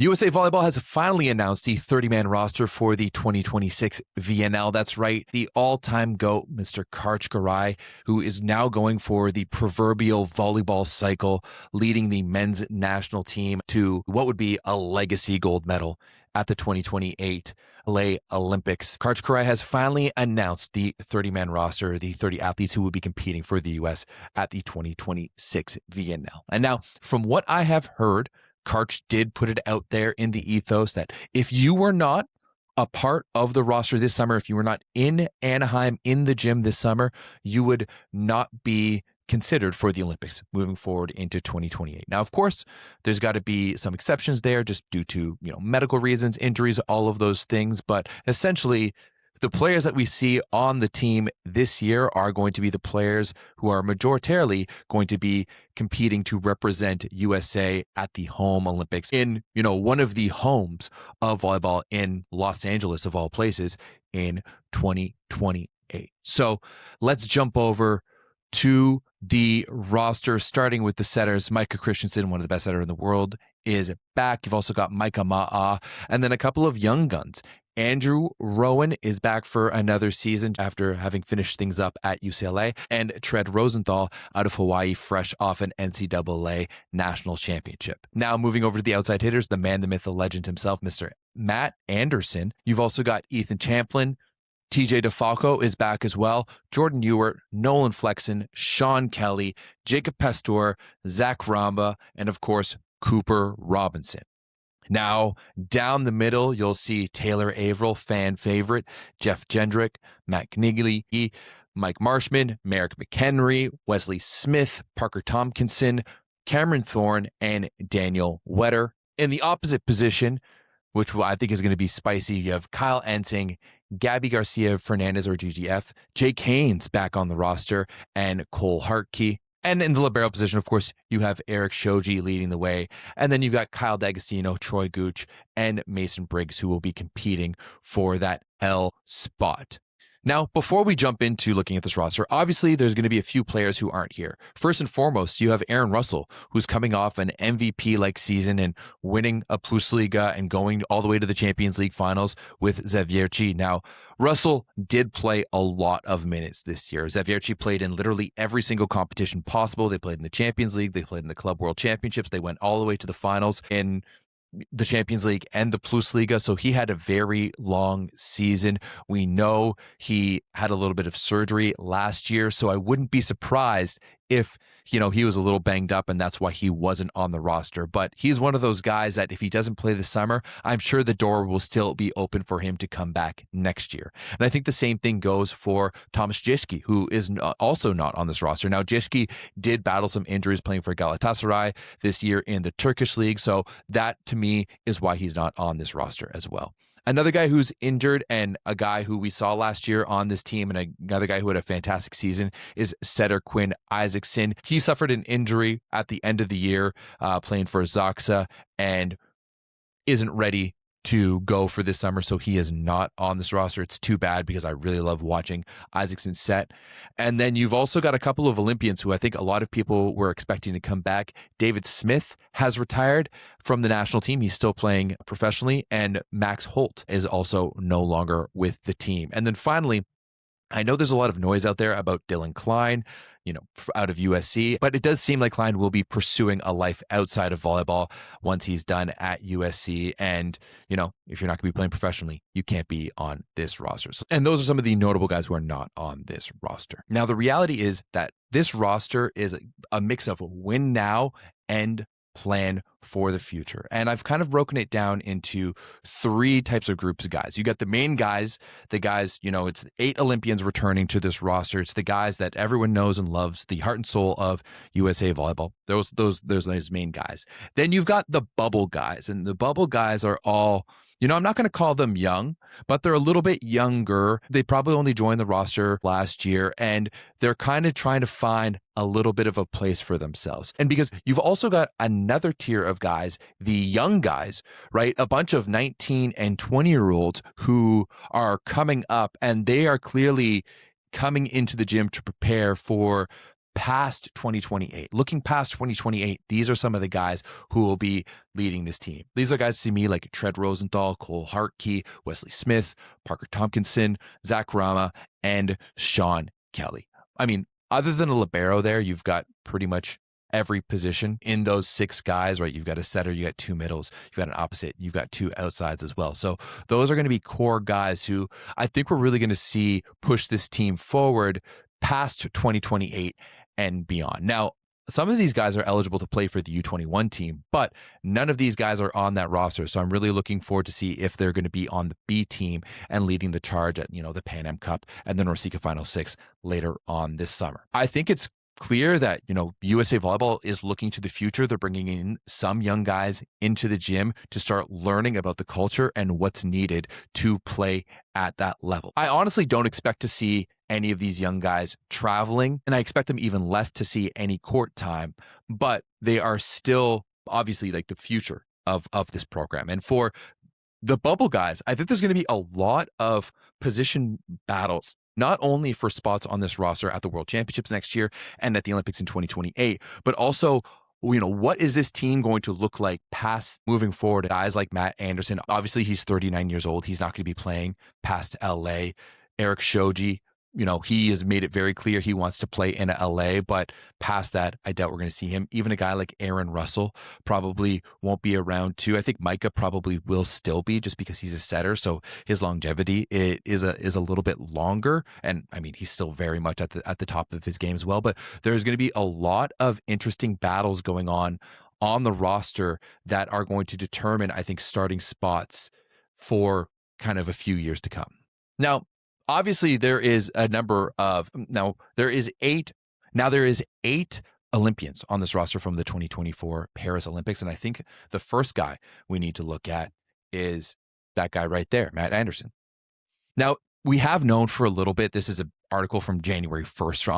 USA Volleyball has finally announced the 30-man roster for the 2026 VNL. That's right, the all-time GOAT, Mr. Karch Garai, who is now going for the proverbial volleyball cycle, leading the men's national team to what would be a legacy gold medal at the 2028 LA Olympics. Karch Garai has finally announced the 30-man roster, the 30 athletes who will be competing for the US at the 2026 VNL. And now, from what I have heard, Karch did put it out there in the ethos that if you were not a part of the roster this summer, if you were not in Anaheim in the gym this summer, you would not be considered for the Olympics moving forward into 2028. Now, of course, there's got to be some exceptions there just due to, medical reasons, injuries, all of those things. But essentially, the players that we see on the team this year are going to be the players who are majoritarily going to be competing to represent USA at the home Olympics in, one of the homes of volleyball in Los Angeles, of all places, in 2028. So let's jump over to the roster, starting with the setters. Micah Christensen, one of the best setters in the world, is back. You've also got Micah Ma'a, and then a couple of young guns. Andrew Rowan is back for another season after having finished things up at UCLA, and Tread Rosenthal out of Hawaii, fresh off an NCAA national championship. Now moving over to the outside hitters, the man, the myth, the legend himself, Mr. Matt Anderson. You've also got Ethan Champlin. TJ DeFalco is back as well. Jordan Ewart, Nolan Flexen, Sean Kelly, Jacob Pastor, Zach Ramba, and of course, Cooper Robinson. Now, down the middle, you'll see Taylor Averill, fan favorite, Jeff Gendrick, Matt Knigley, Mike Marshman, Merrick McHenry, Wesley Smith, Parker Tompkinson, Cameron Thorne, and Daniel Wetter. In the opposite position, which I think is going to be spicy, you have Kyle Ensing, Gabby Garcia Fernandez, or GGF, Jake Haynes back on the roster, and Cole Hartke. And in the libero position, of course, you have Eric Shoji leading the way. And then you've got Kyle D'Agostino, Troy Gooch, and Mason Briggs, who will be competing for that L spot. Now, before we jump into looking at this roster, obviously there's going to be a few players who aren't here. First and foremost, you have Aaron Russell, who's coming off an MVP-like season and winning a Plus Liga and going all the way to the Champions League finals with Zawiercie. Now, Russell did play a lot of minutes this year. Zawiercie played in literally every single competition possible. They played in the Champions League. They played in the Club World Championships. They went all the way to the finals in the Champions League and the Plus Liga. So he had a very long season. We know he had a little bit of surgery last year, so I wouldn't be surprised if, he was a little banged up and that's why he wasn't on the roster. But he's one of those guys that if he doesn't play this summer, I'm sure the door will still be open for him to come back next year. And I think the same thing goes for Thomas Jischke, who is also not on this roster. Now, Jischke did battle some injuries playing for Galatasaray this year in the Turkish league. So that, to me, is why he's not on this roster as well. Another guy who's injured and a guy who we saw last year on this team and another guy who had a fantastic season is setter Quinn Isaacson. He suffered an injury at the end of the year playing for Zaxa and isn't ready to go for this summer, so he is not on this roster. It's too bad because I really love watching Isaacson set. And then you've also got a couple of Olympians who I think a lot of people were expecting to come back. David Smith has retired from the national team. He's still playing professionally. And Max Holt is also no longer with the team. And then finally, I know there's a lot of noise out there about Dylan Klein, out of USC, but it does seem like Klein will be pursuing a life outside of volleyball once he's done at USC. And, if you're not going to be playing professionally, you can't be on this roster. And those are some of the notable guys who are not on this roster. Now, the reality is that this roster is a mix of win now and plan for the future. And I've kind of broken it down into three types of groups of guys. You got the main guys, it's 8 Olympians returning to this roster. It's the guys that everyone knows and loves, the heart and soul of USA Volleyball. Those main guys. Then you've got the bubble guys, and the bubble guys are all, I'm not going to call them young, but they're a little bit younger. They probably only joined the roster last year, and they're kind of trying to find a little bit of a place for themselves. And because you've also got another tier of guys, the young guys, right? A bunch of 19 and 20-year-olds who are coming up, and they are clearly coming into the gym to prepare for past 2028. Looking past 2028, these are some of the guys who will be leading this team. These are guys to me like Tread Rosenthal, Cole Hartke, Wesley Smith, Parker Tompkinson, Zach Rama, and Sean Kelly. I mean, other than a libero there, you've got pretty much every position in those 6 guys, right? You've got a setter, you got 2 middles, you've got an opposite, you've got 2 outsides as well. So those are going to be core guys who I think we're really going to see push this team forward past 2028 and beyond. Now, some of these guys are eligible to play for the U21 team, but none of these guys are on that roster. So I'm really looking forward to see if they're going to be on the B team and leading the charge at, the Pan Am Cup and the NORCECA Final 6 later on this summer. I think it's clear that, USA Volleyball is looking to the future. They're bringing in some young guys into the gym to start learning about the culture and what's needed to play at that level. I honestly don't expect to see any of these young guys traveling, and I expect them even less to see any court time, but they are still obviously like the future of this program. And for the bubble guys, I think there's going to be a lot of position battles, not only for spots on this roster at the World Championships next year and at the Olympics in 2028, but also, what is this team going to look like past moving forward? Guys like Matt Anderson, obviously he's 39 years old. He's not going to be playing past LA. Eric Shoji, he has made it very clear he wants to play in LA, but past that, I doubt we're going to see him. Even a guy like Aaron Russell probably won't be around too. I think Micah probably will still be just because he's a setter. So his longevity is a little bit longer. And I mean, he's still very much at the top of his game as well, but there's going to be a lot of interesting battles going on the roster that are going to determine, I think, starting spots for kind of a few years to come. Now, obviously, there is eight Olympians on this roster from the 2024 Paris Olympics. And I think the first guy we need to look at is that guy right there, Matt Anderson. Now, we have known for a little bit, this is an article from January 1st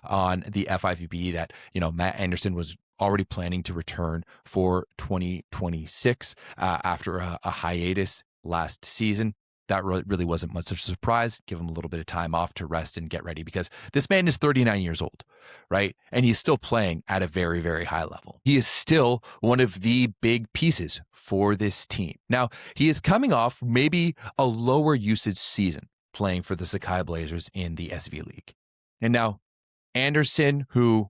on the FIVB that, Matt Anderson was already planning to return for 2026 after a hiatus last season. That really wasn't much of a surprise. Give him a little bit of time off to rest and get ready because this man is 39 years old, right? And he's still playing at a very, very high level. He is still one of the big pieces for this team. Now, he is coming off maybe a lower usage season playing for the Sakai Blazers in the SV League. And now Anderson, who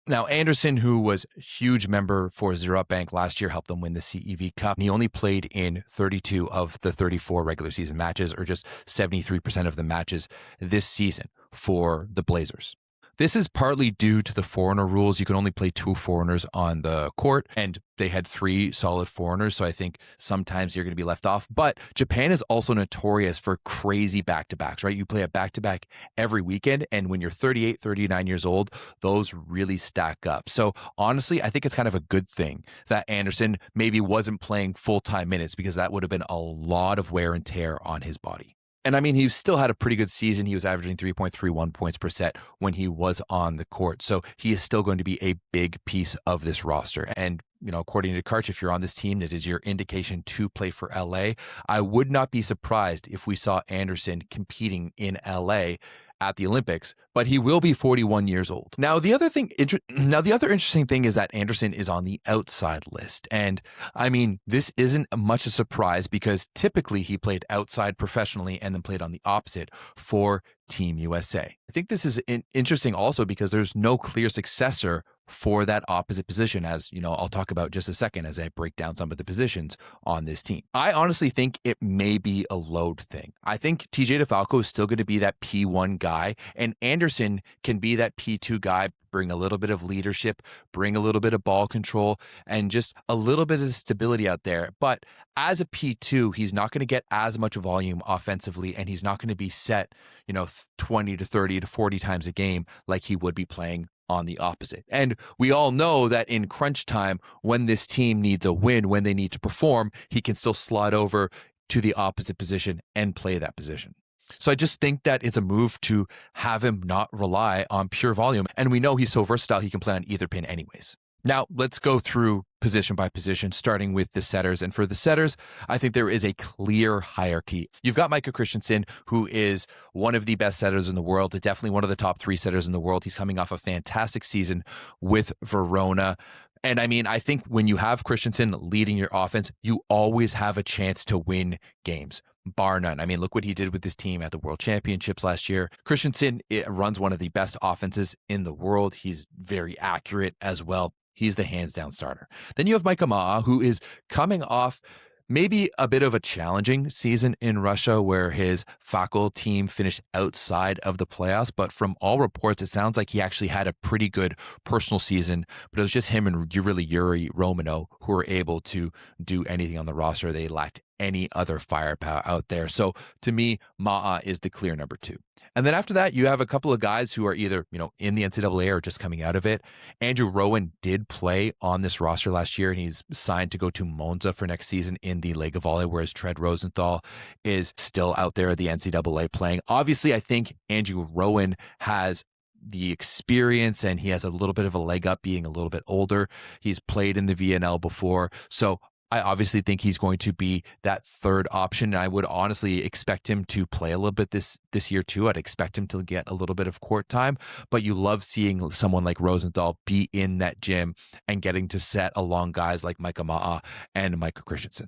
was a huge member for Zero Up Bank last year, helped them win the CEV Cup. He only played in 32 of the 34 regular season matches, or just 73% of the matches this season for the Blazers. This is partly due to the foreigner rules. You can only play 2 foreigners on the court, and they had 3 solid foreigners, so I think sometimes you're going to be left off. But Japan is also notorious for crazy back-to-backs, right? You play a back-to-back every weekend, and when you're 38, 39 years old, those really stack up. So honestly, I think it's kind of a good thing that Anderson maybe wasn't playing full-time minutes because that would have been a lot of wear and tear on his body. And I mean, he still had a pretty good season. He was averaging 3.31 points per set when he was on the court. So he is still going to be a big piece of this roster. And, according to Karch, if you're on this team, that is your indication to play for LA. I would not be surprised if we saw Anderson competing in LA at the Olympics, but he will be 41 years old. Now, the other interesting thing is that Anderson is on the outside list. And I mean, this isn't much a surprise because typically he played outside professionally and then played on the opposite for Team USA. I think this is interesting also because there's no clear successor for that opposite position, as I'll talk about just a second as I break down some of the positions on this team. I honestly think it may be a load thing. I think TJ DeFalco is still going to be that P1 guy, and Anderson can be that P2 guy, bring a little bit of leadership, bring a little bit of ball control, and just a little bit of stability out there. But as a P2, he's not going to get as much volume offensively, and he's not going to be set, 20 to 30 to 40 times a game like he would be playing on the opposite. And we all know that in crunch time, when this team needs a win, when they need to perform, he can still slide over to the opposite position and play that position. So I just think that it's a move to have him not rely on pure volume. And we know he's so versatile, he can play on either pin anyways. Now, let's go through position by position, starting with the setters. And for the setters, I think there is a clear hierarchy. You've got Micah Christensen, who is one of the best setters in the world, definitely one of the top 3 setters in the world. He's coming off a fantastic season with Verona. And I mean, I think when you have Christensen leading your offense, you always have a chance to win games, bar none. I mean, look what he did with this team at the World Championships last year. Christensen runs one of the best offenses in the world. He's very accurate as well. He's the hands down starter. Then you have Micah Ma'a, who is coming off maybe a bit of a challenging season in Russia where his Fakol team finished outside of the playoffs. But from all reports, it sounds like he actually had a pretty good personal season. But it was just him and really Yuri Romano who were able to do anything on the roster. They lacked any other firepower out there. So to me, Ma'a is the clear number 2. And then after that, you have a couple of guys who are either, in the NCAA or just coming out of it. Andrew Rowan did play on this roster last year, and he's signed to go to Monza for next season in the Lega Volley, whereas Tread Rosenthal is still out there at the NCAA playing. Obviously, I think Andrew Rowan has the experience and he has a little bit of a leg up being a little bit older. He's played in the VNL before. So I obviously think he's going to be that third option. And I would honestly expect him to play a little bit this year too. I'd expect him to get a little bit of court time, but you love seeing someone like Rosenthal be in that gym and getting to set along guys like Micah Ma'a and Micah Christensen.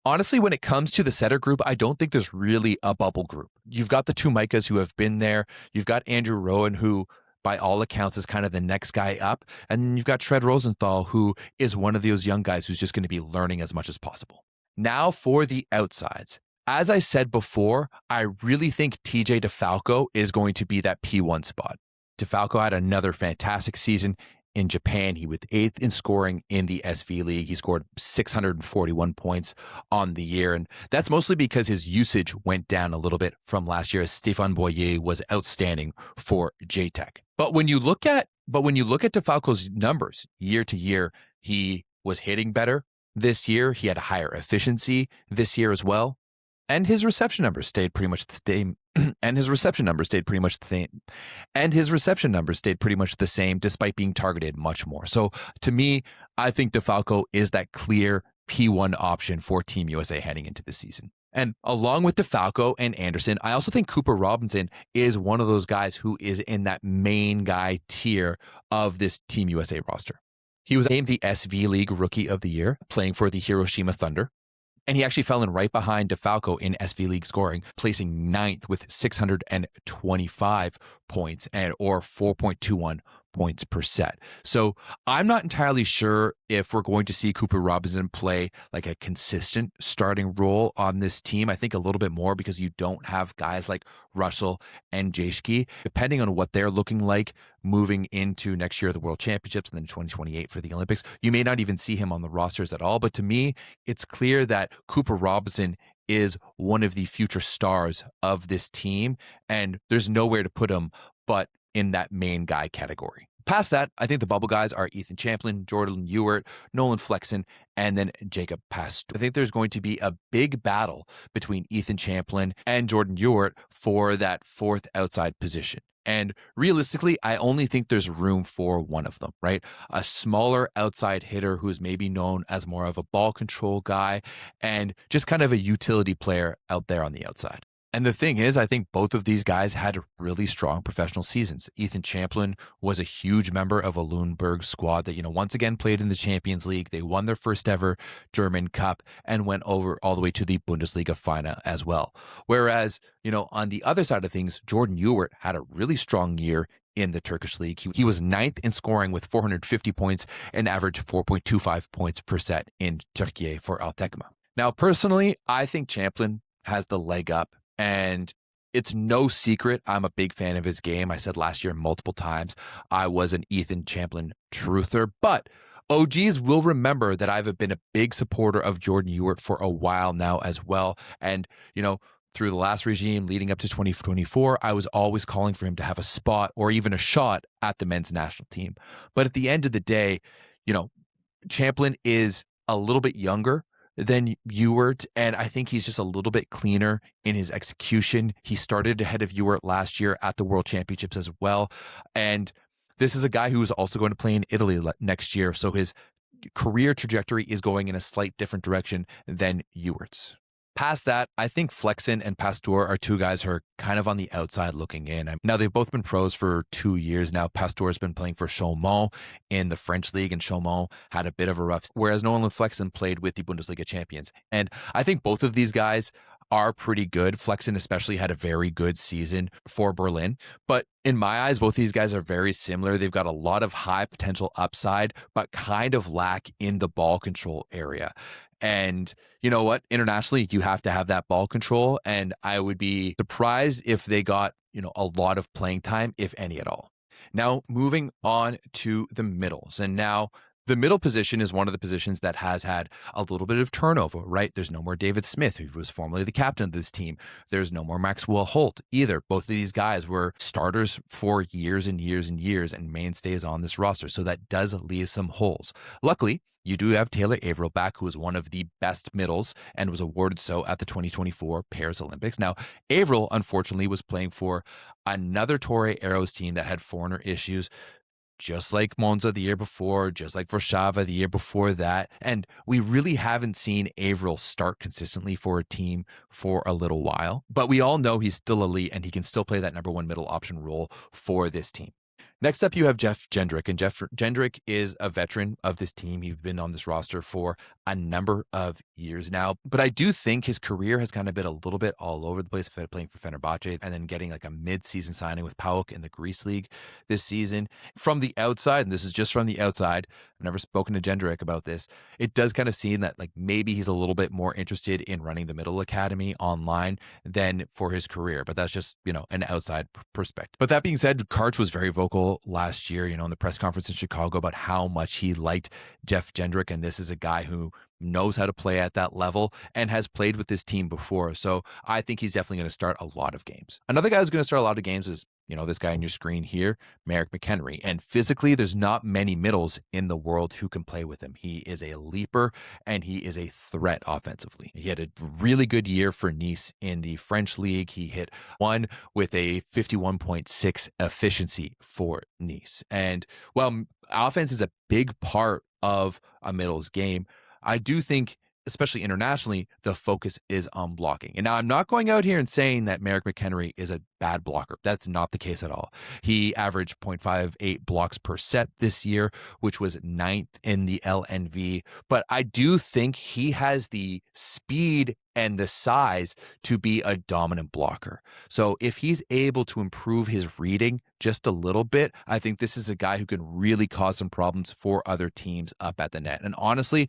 Honestly, when it comes to the setter group, I don't think there's really a bubble group. You've got the 2 Micahs who have been there. You've got Andrew Rowan, who by all accounts is kind of the next guy up. And then you've got Tread Rosenthal, who is one of those young guys who's just going to be learning as much as possible. Now for the outsides. As I said before, I really think TJ DeFalco is going to be that P1 spot. DeFalco had another fantastic season in Japan. He was 8th in scoring in the SV League. He scored 641 points on the year. And that's mostly because his usage went down a little bit from last year, as Stéphane Boyer was outstanding for JTech. But when you look at DeFalco's numbers year to year, he was hitting better this year. He had a higher efficiency this year as well. And his reception numbers stayed pretty much the same. Despite being targeted much more. So to me, I think DeFalco is that clear P1 option for Team USA heading into the season. And along with DeFalco and Anderson, I also think Cooper Robinson is one of those guys who is in that main guy tier of this Team USA roster. He was named the SV League Rookie of the Year, playing for the Hiroshima Thunder. And he actually fell in right behind DeFalco in SV League scoring, placing 9th with 625 points or 4.21 points per set. So I'm not entirely sure if we're going to see Cooper Robinson play like a consistent starting role on this team. I think a little bit more because you don't have guys like Russell and Jashki, depending on what they're looking like moving into next year, the World Championships, and then 2028 for the Olympics. You may not even see him on the rosters at all. But to me, it's clear that Cooper Robinson is one of the future stars of this team, and there's nowhere to put him but in that main guy category. Past that, I think the bubble guys are Ethan Champlin, Jordan Ewart, Nolan Flexen, and then Jacob Past. I think there's going to be a big battle between Ethan Champlin and Jordan Ewart for that 4th outside position. And realistically, I only think there's room for one of them, right? A smaller outside hitter who's maybe known as more of a ball control guy and just kind of a utility player out there on the outside. And the thing is, I think both of these guys had really strong professional seasons. Ethan Champlin was a huge member of a Lundberg squad that, once again played in the Champions League. They won their first ever German Cup and went over all the way to the Bundesliga final as well. Whereas, on the other side of things, Jordan Ewart had a really strong year in the Turkish league. He was 9th in scoring with 450 points and averaged 4.25 points per set in Turkey for Altekma. Now, personally, I think Champlin has the leg up. And it's no secret I'm a big fan of his game. I said last year multiple times I was an Ethan Champlin truther, but OGs will remember that I've been a big supporter of Jordan Ewart for a while now as well. And, through the last regime leading up to 2024, I was always calling for him to have a spot or even a shot at the men's national team. But at the end of the day, Champlin is a little bit younger than Ewart, and I think he's just a little bit cleaner in his execution. He started ahead of Ewart last year at the World Championships as well, and This is a guy who is also going to play in Italy next year, so his career trajectory is going in a slight different direction than Ewert's. Past that, I think Flexen and Pastor are two guys who are kind of on the outside looking in. Now, they've both been pros for 2 years now. Pastor's been playing for Chaumont in the French league, and Chaumont had a bit of a rough, whereas Nolan Flexen played with the Bundesliga champions. And I think both of these guys are pretty good. Flexen especially had a very good season for Berlin. But in my eyes, both these guys are very similar. They've got a lot of high potential upside, but kind of lack in the ball control area. And you know what? Internationally, you have to have that ball control. And I would be surprised if they got, a lot of playing time, if any at all. Now, moving on to the middles. And now the middle position is one of the positions that has had a little bit of turnover, right? There's no more David Smith, who was formerly the captain of this team. There's no more Maxwell Holt either. Both of these guys were starters for years and years and years and mainstays on this roster. So that does leave some holes. Luckily, you do have Taylor Averill back, who was one of the best middles and was awarded so at the 2024 Paris Olympics. Now, Averill, unfortunately, was playing for another Torre Arrows team that had foreigner issues, just like Monza the year before, just like Warszawa the year before that. And we really haven't seen Averill start consistently for a team for a little while. But we all know he's still elite and he can still play that number one middle option role for this team. Next up, you have Jeff Jendrick, and Jeff Jendrick is a veteran of this team. He's been on this roster for a number of years now, but I do think his career has kind of been a little bit all over the place, playing for Fenerbahce and then getting like a mid-season signing with PAOK in the Greece League this season. From the outside, and this is just from the outside, I've never spoken to Jendrick about this, it does kind of seem that like maybe he's a little bit more interested in running the middle academy online than for his career, but that's just, an outside perspective. But that being said, Karch was very vocal last year, in the press conference in Chicago about how much he liked Jeff Jendrick. And this is a guy who knows how to play at that level and has played with this team before. So I think he's definitely going to start a lot of games. Another guy who's going to start a lot of games is, this guy on your screen here, Merrick McHenry. And physically, there's not many middles in the world who can play with him. He is a leaper and he is a threat offensively. He had a really good year for Nice in the French league. He hit one with a 51.6 efficiency for Nice. And while offense is a big part of a middles game, I do think, especially internationally, the focus is on blocking. And now I'm not going out here and saying that Merrick McHenry is a bad blocker. That's not the case at all. He averaged 0.58 blocks per set this year, which was 9th in the LNV. But I do think he has the speed and the size to be a dominant blocker. So if he's able to improve his reading just a little bit, I think this is a guy who can really cause some problems for other teams up at the net. And honestly,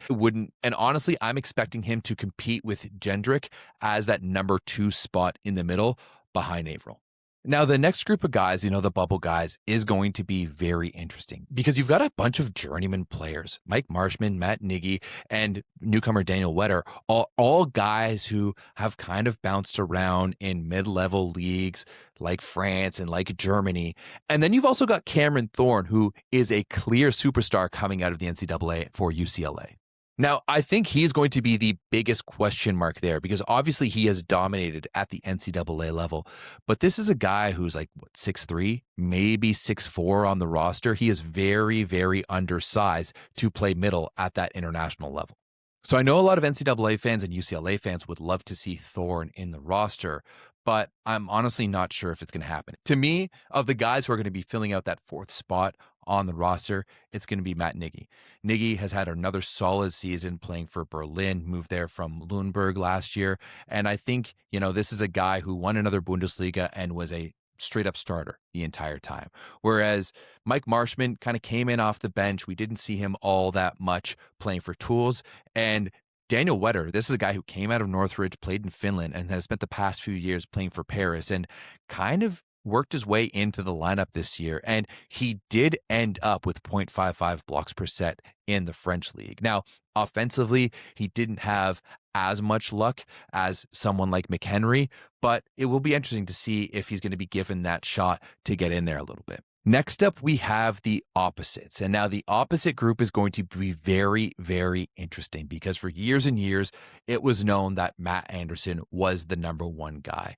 I'm expecting him to compete with Jendrick as that number 2 spot in the middle behind Averill. Now, the next group of guys, the bubble guys, is going to be very interesting because you've got a bunch of journeyman players, Mike Marshman, Matt Niggy, and newcomer Daniel Wetter, all guys who have kind of bounced around in mid-level leagues like France and like Germany. And then you've also got Cameron Thorne, who is a clear superstar coming out of the NCAA for UCLA. Now, I think he's going to be the biggest question mark there because obviously he has dominated at the NCAA level. But this is a guy who's like, 6'3", maybe 6'4" on the roster. He is very, very undersized to play middle at that international level. So I know a lot of NCAA fans and UCLA fans would love to see Thorne in the roster, but I'm honestly not sure if it's going to happen. To me, of the guys who are going to be filling out that 4th spot on the roster, it's going to be Matt Niggy. Niggy has had another solid season playing for Berlin, moved there from Lüneburg last year. And I think, this is a guy who won another Bundesliga and was a straight up starter the entire time. Whereas Mike Marshman kind of came in off the bench. We didn't see him all that much playing for Toulouse. And Daniel Wetter, this is a guy who came out of Northridge, played in Finland, and has spent the past few years playing for Paris and kind of worked his way into the lineup this year. And he did end up with 0.55 blocks per set in the French league. Now, offensively, he didn't have as much luck as someone like McHenry, but it will be interesting to see if he's going to be given that shot to get in there a little bit. Next up, we have the opposites. And now the opposite group is going to be very, very interesting because for years and years, it was known that Matt Anderson was the number 1 guy.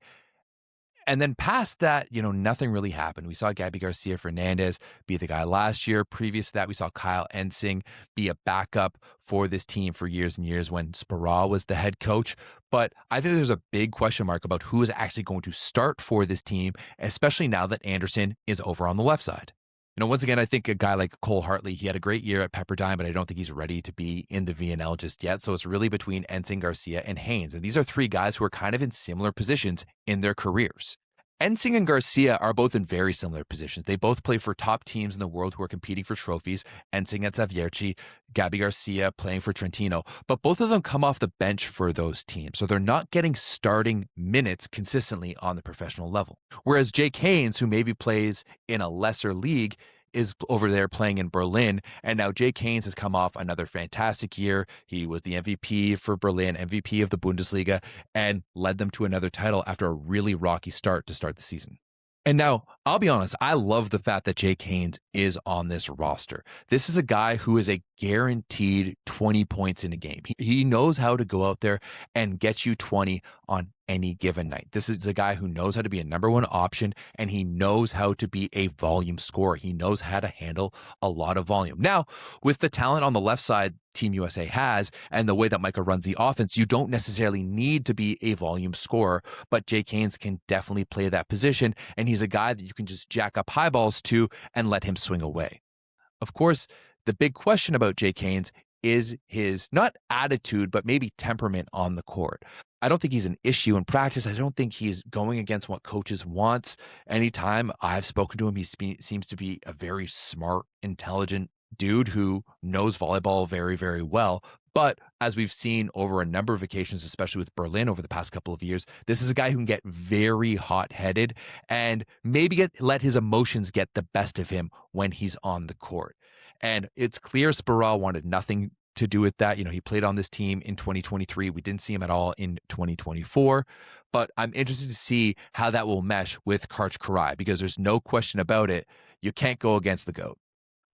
And then past that, nothing really happened. We saw Gabby Garcia Fernandez be the guy last year. Previous to that, we saw Kyle Ensing be a backup for this team for years and years when Sparrow was the head coach. But I think there's a big question mark about who is actually going to start for this team, especially now that Anderson is over on the left side. Once again, I think a guy like Cole Hartley, he had a great year at Pepperdine, but I don't think he's ready to be in the VNL just yet. So it's really between Ensing, Garcia, and Haynes. And these are three guys who are kind of in similar positions in their careers. Ensing and Garcia are both in very similar positions. They both play for top teams in the world who are competing for trophies. Ensing at Zavierci, Gabby Garcia playing for Trentino. But both of them come off the bench for those teams. So they're not getting starting minutes consistently on the professional level. Whereas Jake Haynes, who maybe plays in a lesser league, is over there playing in Berlin. And now Jake Haynes has come off another fantastic year. He was the MVP for Berlin, MVP of the Bundesliga, and led them to another title after a really rocky start to start the season. And now, I'll be honest, I love the fact that Jake Haynes is on this roster. This is a guy who is a guaranteed 20 points in a game. He knows how to go out there and get you 20 on any given night. This is a guy who knows how to be a number one option, and he knows how to be a volume scorer. He knows how to handle a lot of volume. Now, with the talent on the left side Team USA has, and the way that Micah runs the offense, you don't necessarily need to be a volume scorer, but Jake Haynes can definitely play that position, and he's a guy that you can just jack up high balls to and let him swing away. Of course, the big question about Jake Haynes is his, not attitude, but maybe temperament on the court. I don't think he's an issue in practice. I don't think he's going against what coaches wants. Anytime I've spoken to him, he seems to be a very smart, intelligent dude who knows volleyball very, very well. But as we've seen over a number of occasions, especially with Berlin over the past couple of years, this is a guy who can get very hot-headed and maybe let his emotions get the best of him when he's on the court. And it's clear Sparrow wanted nothing to do with that. He played on this team in 2023. We didn't see him at all in 2024. But I'm interested to see how that will mesh with Karch Kiraly, because there's no question about it. You can't go against the GOAT.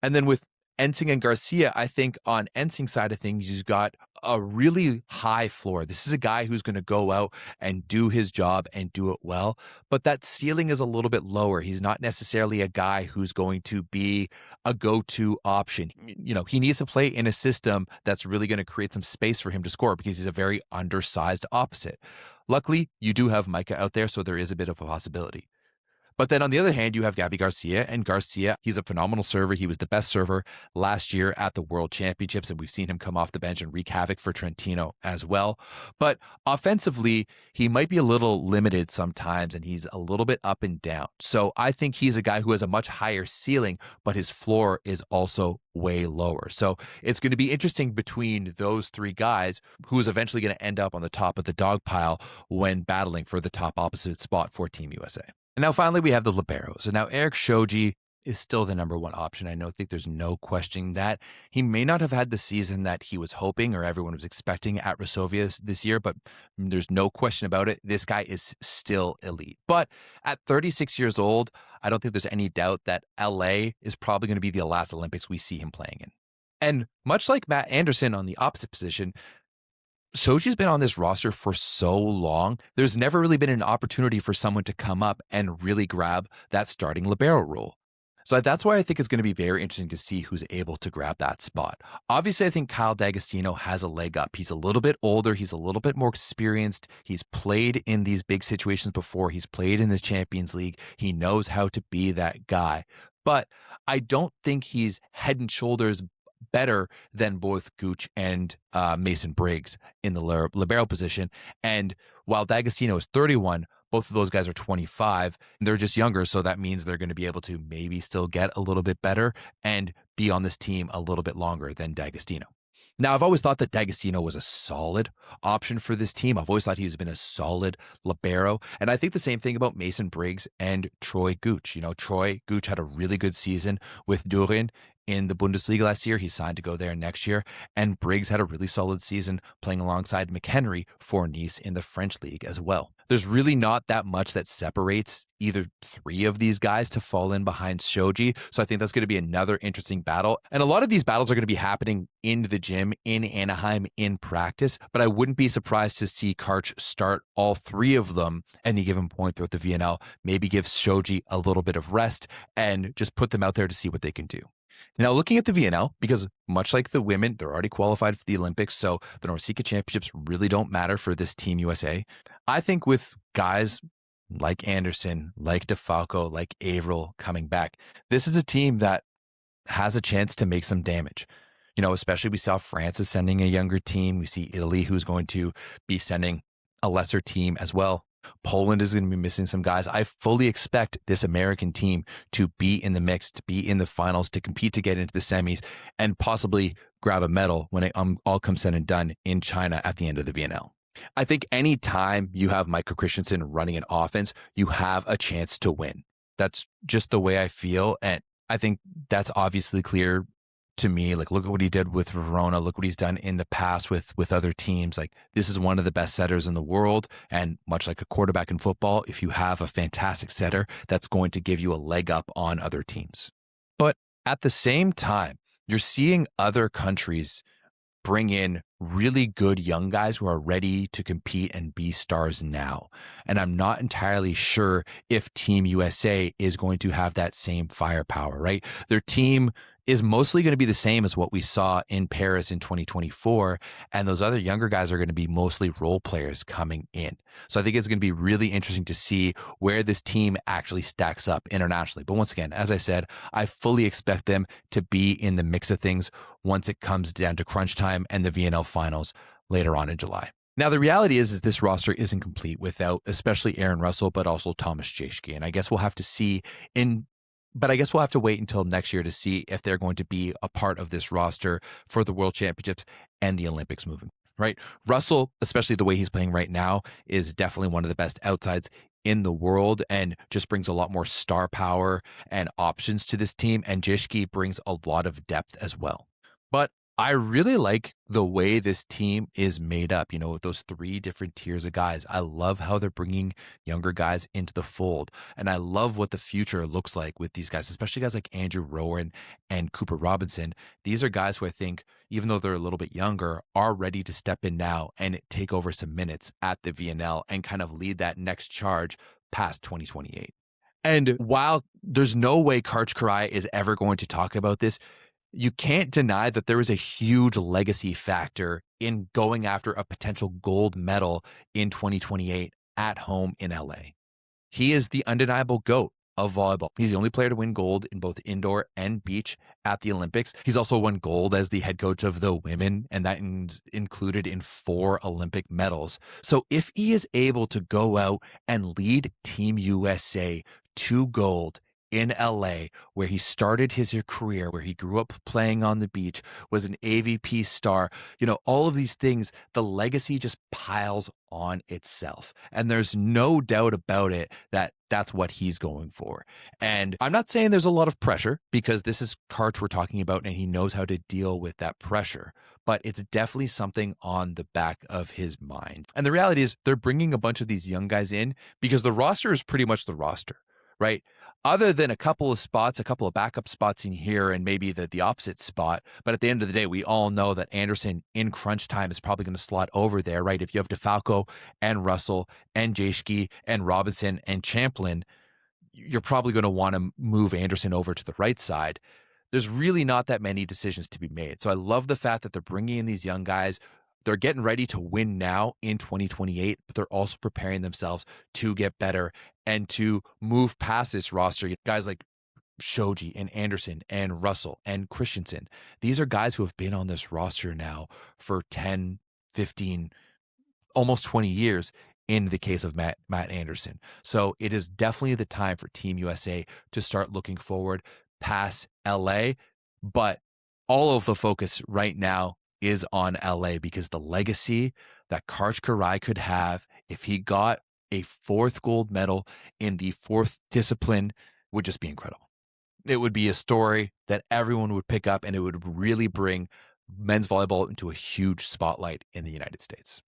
And then with Ensing and Garcia, I think on Ensing's side of things, you've got a really high floor. This is a guy who's going to go out and do his job and do it well, but that ceiling is a little bit lower. He's not necessarily a guy who's going to be a go-to option. He needs to play in a system that's really going to create some space for him to score, because he's a very undersized opposite. Luckily, you do have Micah out there, so there is a bit of a possibility. But then on the other hand, you have Gabby Garcia, and Garcia, he's a phenomenal server. He was the best server last year at the World Championships, and we've seen him come off the bench and wreak havoc for Trentino as well. But offensively, he might be a little limited sometimes, and he's a little bit up and down. So I think he's a guy who has a much higher ceiling, but his floor is also way lower. So it's going to be interesting between those three guys who is eventually going to end up on the top of the dog pile when battling for the top opposite spot for Team USA. And now finally, we have the liberos. And now Eric Shoji is still the number one option. I think there's no questioning that. He may not have had the season that he was hoping or everyone was expecting at Resovia this year, but there's no question about it. This guy is still elite. But at 36 years old, I don't think there's any doubt that LA is probably going to be the last Olympics we see him playing in. And much like Matt Anderson on the opposite position, Shoji's been on this roster for so long, there's never really been an opportunity for someone to come up and really grab that starting libero role. So that's why I think it's going to be very interesting to see who's able to grab that spot. Obviously, I think Kyle D'Agostino has a leg up. He's a little bit older. He's a little bit more experienced. He's played in these big situations before. He's played in the Champions League. He knows how to be that guy. But I don't think he's head and shoulders better than both Gooch and Mason Briggs in the libero position. And while D'Agostino is 31, both of those guys are 25. They're just younger, so that means they're going to be able to maybe still get a little bit better and be on this team a little bit longer than D'Agostino. Now, I've always thought that D'Agostino was a solid option for this team. I've always thought he's been a solid libero. And I think the same thing about Mason Briggs and Troy Gooch. Troy Gooch had a really good season with Durin in the Bundesliga last year. He signed to go there next year. And Briggs had a really solid season playing alongside McHenry for Nice in the French league as well. There's really not that much that separates either three of these guys to fall in behind Shoji. So I think that's going to be another interesting battle. And a lot of these battles are going to be happening in the gym in Anaheim in practice, but I wouldn't be surprised to see Karch start all three of them any given point throughout the VNL, maybe give Shoji a little bit of rest and just put them out there to see what they can do. Now, looking at the VNL, because much like the women, they're already qualified for the Olympics, so the NORCECA championships really don't matter for this Team USA. I think with guys like Anderson, like DeFalco, like Averill coming back, this is a team that has a chance to make some damage. You know, especially we saw France is sending a younger team. We see Italy, who's going to be sending a lesser team as well. Poland is going to be missing some guys. I fully expect this American team to be in the mix, to be in the finals, to compete to get into the semis, and possibly grab a medal when it all comes said and done in China at the end of the VNL. I think any time you have Michael Christensen running an offense, you have a chance to win. That's just the way I feel. And I think that's obviously clear to me. Like, look at what he did with Verona. Look what he's done in the past with other teams. Like, this is one of the best setters in the world. And much like a quarterback in football, if you have a fantastic setter, that's going to give you a leg up on other teams. But at the same time, you're seeing other countries bring in really good young guys who are ready to compete and be stars now. And I'm not entirely sure if Team USA is going to have that same firepower, right? Their team is mostly going to be the same as what we saw in Paris in 2024. And those other younger guys are going to be mostly role players coming in. So I think it's going to be really interesting to see where this team actually stacks up internationally. But once again, as I said, I fully expect them to be in the mix of things once it comes down to crunch time and the VNL finals later on in July. Now, the reality is this roster isn't complete without especially Aaron Russell, but also Thomas Jaschke. And I guess we'll have to see but I guess we'll have to wait until next year to see if they're going to be a part of this roster for the World Championships and the Olympics moving, right? Russell, especially the way he's playing right now, is definitely one of the best outsides in the world and just brings a lot more star power and options to this team. And Jaschke brings a lot of depth as well. But I really like the way this team is made up, you know, with those three different tiers of guys. I love how they're bringing younger guys into the fold. And I love what the future looks like with these guys, especially guys like Andrew Rowan and Cooper Robinson. These are guys who I think, even though they're a little bit younger, are ready to step in now and take over some minutes at the VNL and kind of lead that next charge past 2028. And while there's no way Karch Kiraly is ever going to talk about this, you can't deny that there is a huge legacy factor in going after a potential gold medal in 2028 at home in LA. He is the undeniable GOAT of volleyball. He's the only player to win gold in both indoor and beach at the Olympics. He's also won gold as the head coach of the women, and that is included in 4 Olympic medals. So if he is able to go out and lead Team USA to gold in LA, where he started his career, where he grew up playing on the beach, was an AVP star, you know, all of these things, the legacy just piles on itself. And there's no doubt about it that that's what he's going for. And I'm not saying there's a lot of pressure, because this is Karch we're talking about, and he knows how to deal with that pressure. But it's definitely something on the back of his mind. And the reality is they're bringing a bunch of these young guys in because the roster is pretty much the roster, right? Other than a couple of spots, a couple of backup spots in here and maybe the opposite spot. But at the end of the day, we all know that Anderson in crunch time is probably going to slot over there, right? If you have DeFalco and Russell and Jaschke and Robinson and Champlin, you're probably going to want to move Anderson over to the right side. There's really not that many decisions to be made. So I love the fact that they're bringing in these young guys. They're getting ready to win now in 2028, but they're also preparing themselves to get better and to move past this roster. Guys like Shoji and Anderson and Russell and Christensen. These are guys who have been on this roster now for 10, 15, almost 20 years in the case of Matt Anderson. So it is definitely the time for Team USA to start looking forward past LA, but all of the focus right now is on LA, because the legacy that Karch Kiraly could have if he got a 4th gold medal in the 4th discipline would just be incredible. It would be a story that everyone would pick up, and it would really bring men's volleyball into a huge spotlight in the United States.